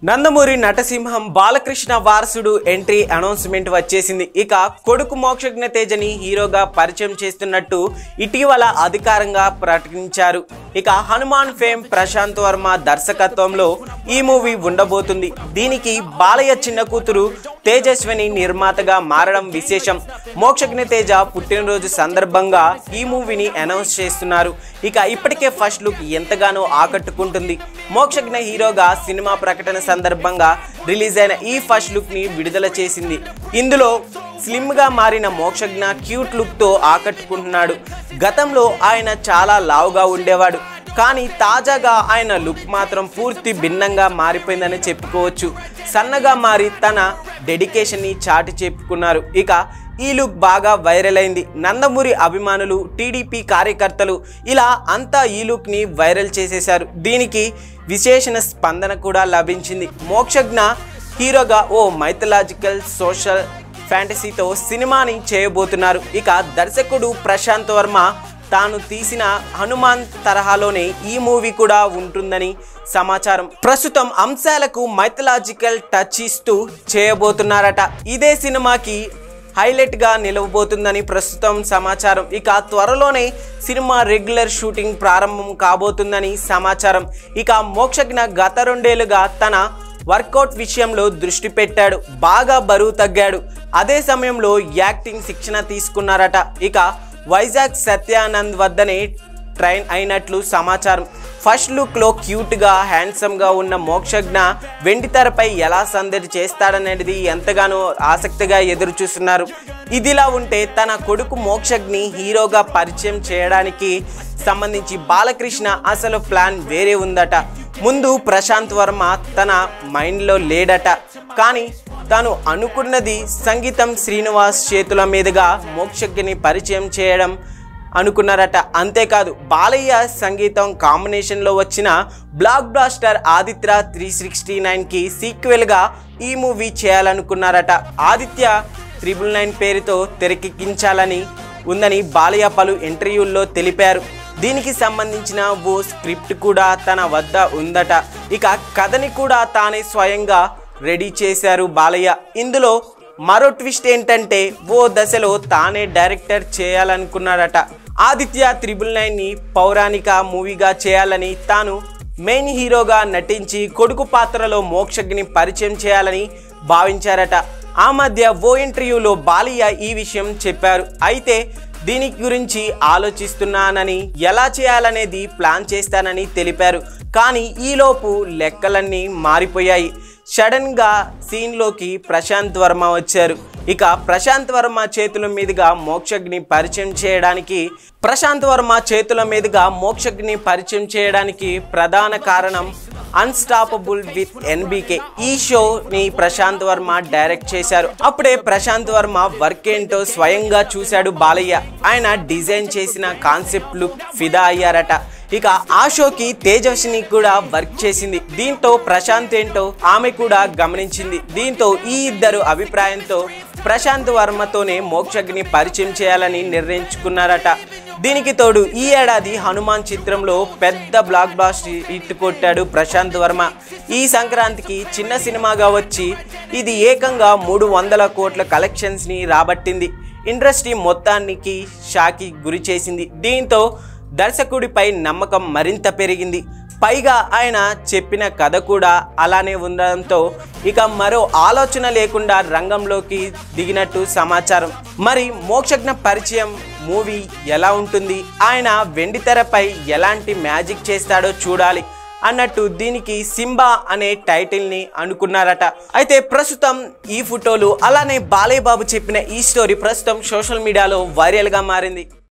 నందమూరి నటసింహం బాలకృష్ణ వారసుడు entry announcement వచ్చేసింది. ఇక కొడుకు మోక్షజ్ఞ తేజని హీరోగా పరిచయం చేస్తున్నట్టు ఇటీవల అధికారంగా ప్రకటించారు. ఇక హనుమాన్ ఫేమ్ ప్రశాంత్ వర్మ దర్శకత్వంలో ఈ మూవీ ఉండబోతుంది. దీనికి బాలయ్య చిన్న కూతురు తేజస్విని నిర్మాతగా మారడం విశేషం. మోక్షజ్ఞ తేజ పుట్టినరోజు సందర్భంగా ఈ మూవీని అనౌన్స్ చేస్తున్నారు. ఇక ఇప్పటికే ఫస్ట్ లుక్ ఎంతగానో ఆకట్టుకుంటుంది. మోక్షజ్ఞ హీరోగా సినిమా ప్రకటన సందర్భంగా రిలీజ్ అయిన ఈ ఫస్ట్ లుక్ ని విడుదల చేసింది. ఇందులో స్లిమ్ గా మారిన మోక్షజ్ఞ క్యూట్ లుక్ తో ఆకట్టుకుంటున్నాడు. గతంలో ఆయన చాలా లావుగా ఉండేవాడు, కానీ తాజాగా ఆయన లుక్ మాత్రం పూర్తి భిన్నంగా మారిపోయిందని చెప్పుకోవచ్చు. సన్నగా మారి తన డెడికేషన్ ని చాటి చెప్పుకున్నారు. ఇక ఈ లుక్ బాగా వైరల్ అయింది. నందమూరి అభిమానులు, టీడీపీ కార్యకర్తలు ఇలా అంతా ఈ లుక్ ని వైరల్ చేసేశారు. దీనికి విశేషణ స్పందన కూడా లభించింది. మోక్షజ్ఞ హీరోగా ఓ మైథలాజికల్ సోషల్ ఫ్యాంటసీతో సినిమాని చేయబోతున్నారు. ఇక దర్శకుడు ప్రశాంత్ వర్మ తాను తీసిన హనుమాన్ తరహాలోనే ఈ మూవీ కూడా ఉంటుందని సమాచారం. ప్రస్తుతం అంశాలకు మైథలాజికల్ టచ్ ఇస్తూ చేయబోతున్నారట. ఇదే సినిమాకి హైలైట్ గా నిలవబోతుందని ప్రస్తుతం సమాచారం. ఇక త్వరలోనే సినిమా రెగ్యులర్ షూటింగ్ ప్రారంభం కాబోతుందని సమాచారం. ఇక మోక్షజ్ఞ గత 2 ఏళ్లుగా తన వర్కౌట్ విషయంలో దృష్టి పెట్టాడు. బాగా బరువు తగ్గాడు. అదే సమయంలో యాక్టింగ్ శిక్షణ తీసుకున్నారట. ఇక వైజాగ్ సత్యానంద్ వద్దనే ట్రైన్ అయినట్లు సమాచారం. ఫస్ట్ లుక్ లో క్యూట్ గా హ్యాండ్సమ్ గా ఉన్న మోక్షజ్ఞ వెండితెరపై ఎలా సందడి చేస్తాడనేది ఎంతగానో ఆసక్తిగా ఎదురు చూస్తున్నారు. ఇదిలా ఉంటే తన కొడుకు మోక్షజ్ఞని హీరోగా పరిచయం చేయడానికి సంబంధించి బాలకృష్ణ అసలు ప్లాన్ వేరే ఉందట. ముందు ప్రశాంత్ వర్మ తన మైండ్లో లేడట, కానీ తాను అనుకున్నది సంగీతం శ్రీనివాస్ చేతుల మీదుగా మోక్షజ్ఞని పరిచయం చేయడం అనుకున్నారట. అంతేకాదు బాలయ్య సంగీతం కాంబినేషన్లో వచ్చిన బ్లాక్ బ్లాస్టర్ ఆదిత్య 369కి సీక్వెల్గా ఈ మూవీ చేయాలనుకున్నారట. ఆదిత్య 999 పేరుతో తెరకెక్కించాలని ఉందని బాలయ్య పలు ఇంటర్వ్యూల్లో తెలిపారు. దీనికి సంబంధించిన ఓ స్క్రిప్ట్ కూడా తన వద్ద ఉందట. ఇక కథని కూడా తానే స్వయంగా రెడీ చేశారు బాలయ్య. ఇందులో మరో ట్విస్ట్ ఏంటంటే ఓ దశలో తానే డైరెక్టర్ చేయాలనుకున్నాడట. ఆదిత్య 999ని పౌరాణిక మూవీగా చేయాలని, తాను మెయిన్ హీరోగా నటించి కొడుకు పాత్రలో మోక్షజ్ఞని పరిచయం చేయాలని భావించారట. ఆ మధ్య ఓ ఇంటర్వ్యూలో బాలయ్య ఈ విషయం చెప్పారు. అయితే దీని గురించి ఆలోచిస్తున్నానని, ఎలా చేయాలనేది ప్లాన్ చేస్తానని తెలిపారు. కానీ ఈలోపు లెక్కలన్నీ మారిపోయాయి. సడన్ గా సీన్లోకి ప్రశాంత్ వర్మ వచ్చారు. ఇక ప్రశాంత్ వర్మ చేతుల మీదుగా మోక్షజ్ఞని పరిచయం చేయడానికి ప్రధాన కారణం అన్స్టాపబుల్ విత్ ఎన్బీకే. ఈ షోని ప్రశాంత్ వర్మ డైరెక్ట్ చేశారు. అప్పుడే ప్రశాంత్ వర్మ వర్క్ ఏంటో స్వయంగా చూశాడు బాలయ్య. ఆయన డిజైన్ చేసిన కాన్సెప్ట్ లుక్ ఫిదా అయ్యారట. ఇక ఆ షోకి తేజస్విని కూడా వర్క్ చేసింది. దీంతో ప్రశాంత్ ఏంటో ఆమె కూడా గమనించింది. దీంతో ఈ ఇద్దరు అభిప్రాయంతో ప్రశాంత్ వర్మతోనే మోక్షజ్ఞని పరిచయం చేయాలని నిర్ణయించుకున్నారట. దీనికి తోడు ఈ ఏడాది హనుమాన్ చిత్రంలో పెద్ద బ్లాక్ బ్లాస్టర్ హిట్ కొట్టాడు ప్రశాంత్ వర్మ. ఈ సంక్రాంతికి చిన్న సినిమాగా వచ్చి ఇది ఏకంగా 300 కోట్ల కలెక్షన్స్ ని రాబట్టింది. ఇండస్ట్రీ మొత్తానికి షాకి గురి చేసింది. దీంతో దర్శకుడిపై నమ్మకం మరింత పెరిగింది. పైగా ఆయన చెప్పిన కథ కూడా అలానే ఉండడంతో ఇక మరో ఆలోచన లేకుండా రంగంలోకి దిగినట్టు సమాచారం. మరి మోక్షజ్ఞ పరిచయం మూవీ ఎలా ఉంటుంది, ఆయన వెండితెరపై ఎలాంటి మ్యాజిక్ చేస్తాడో చూడాలి అన్నట్టు దీనికి సింబా అనే టైటిల్ ని అనుకున్నారట. అయితే ప్రస్తుతం ఈ ఫోటోలు అలానే బాలయ్య బాబు చెప్పిన ఈ స్టోరీ ప్రస్తుతం సోషల్ మీడియాలో వైరల్ గా మారింది.